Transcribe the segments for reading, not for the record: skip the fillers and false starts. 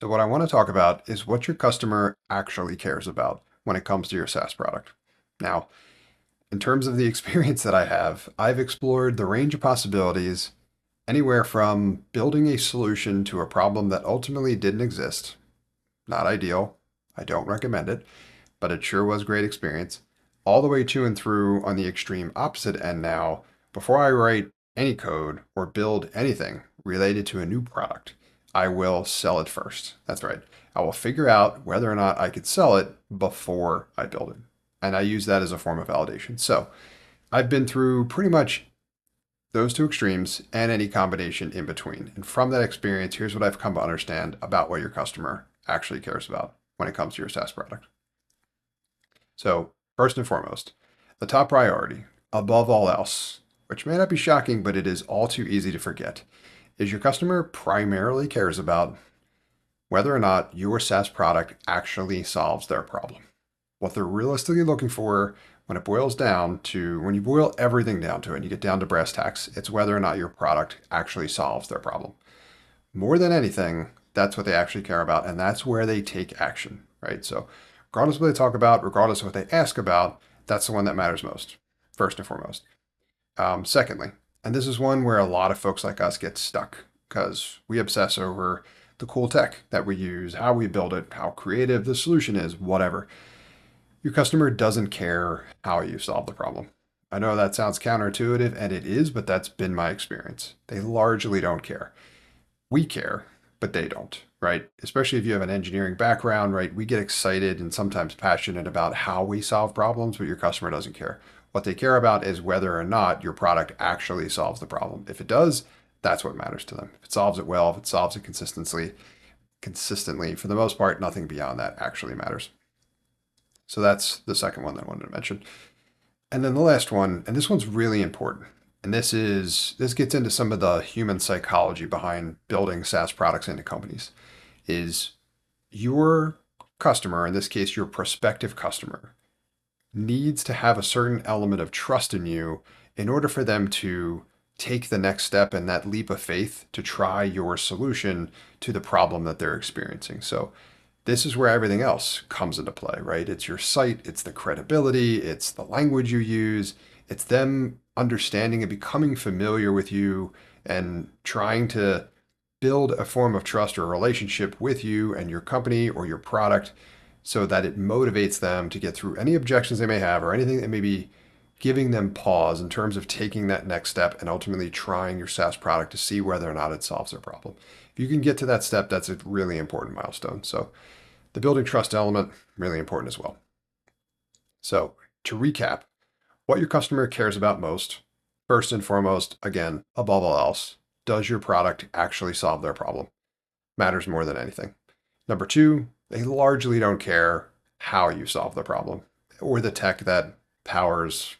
So what I want to talk about is what your customer actually cares about when it comes to your SaaS product. Now, in terms of the experience that I have, I've explored the range of possibilities anywhere from building a solution to a problem that ultimately didn't exist. Not ideal. I don't recommend it, but it sure was great experience. All the way to and through on the extreme opposite end now, before I write any code or build anything related to a new product, I will sell it first. That's right. I will figure out whether or not I could sell it before I build it. And I use that as a form of validation. So I've been through pretty much those two extremes and any combination in between. And from that experience, here's what I've come to understand about what your customer actually cares about when it comes to your SaaS product. So, first and foremost, the top priority, above all else, which may not be shocking, but it is all too easy to forget, is your customer primarily cares about whether or not your SaaS product actually solves their problem. What they're realistically looking for when it boils down to, when you boil everything down to it and you get down to brass tacks, it's whether or not your product actually solves their problem. More than anything, that's what they actually care about, and that's where they take action, right? So, regardless of what they talk about, regardless of what they ask about, that's the one that matters most, first and foremost. Secondly, and this is one where a lot of folks like us get stuck because we obsess over the cool tech that we use, how we build it, how creative the solution is, whatever. Your customer doesn't care how you solve the problem. I know that sounds counterintuitive, and it is, but that's been my experience. They largely don't care. We care, but they don't, right? Especially if you have an engineering background, right? We get excited and sometimes passionate about how we solve problems, but your customer doesn't care. What they care about is whether or not your product actually solves the problem. If it does, that's what matters to them. If it solves it well, if it solves it consistently, for the most part, nothing beyond that actually matters. So that's the second one that I wanted to mention. And then the last one, and this one's really important. And this gets into some of the human psychology behind building SaaS products into companies, is your customer, in this case your prospective customer, needs to have a certain element of trust in you in order for them to take the next step and that leap of faith to try your solution to the problem that they're experiencing. So this is where everything else comes into play, right? It's your site, it's the credibility, it's the language you use, it's them understanding and becoming familiar with you and trying to build a form of trust or a relationship with you and your company or your product so that it motivates them to get through any objections they may have or anything that may be giving them pause in terms of taking that next step and ultimately trying your SaaS product to see whether or not it solves their problem. If you can get to that step, that's a really important milestone. So the building trust element, really important as well. So to recap, what your customer cares about most, first and foremost, again, above all else, does your product actually solve their problem? Matters more than anything. Number two, they largely don't care how you solve the problem or the tech that powers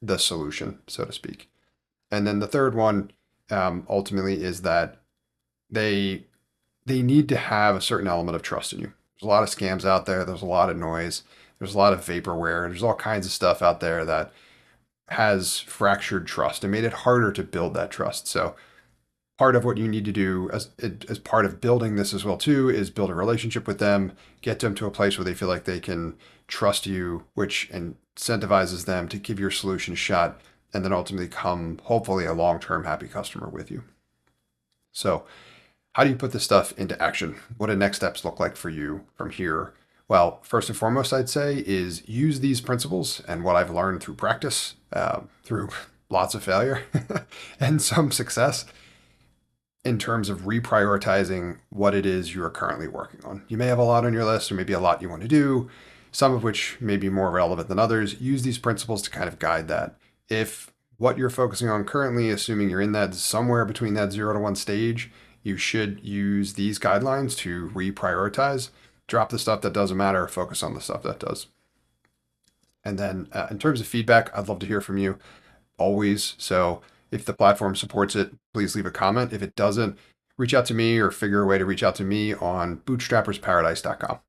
the solution, so to speak. And then the third one, ultimately, is that they they need to have a certain element of trust in you. There's a lot of scams out there. There's a lot of noise. There's a lot of vaporware. There's all kinds of stuff out there that has fractured trust and made it harder to build that trust. So part of what you need to do as part of building this as well too is build a relationship with them, get them to a place where they feel like they can trust you, which incentivizes them to give your solution a shot and then ultimately come hopefully a long-term happy customer with you. So how do you put this stuff into action? What do next steps look like for you from here? Well, first and foremost, I'd say is use these principles and what I've learned through practice, through lots of failure and some success in terms of reprioritizing what it is you are currently working on. You may have a lot on your list or maybe a lot you want to do, some of which may be more relevant than others. Use these principles to kind of guide that. If what you're focusing on currently, assuming you're in that somewhere between that 0 to 1 stage, you should use these guidelines to reprioritize, drop the stuff that doesn't matter, focus on the stuff that does. And then in terms of feedback, I'd love to hear from you always. So if the platform supports it, please leave a comment. If it doesn't, reach out to me or figure a way to reach out to me on bootstrappersparadise.com.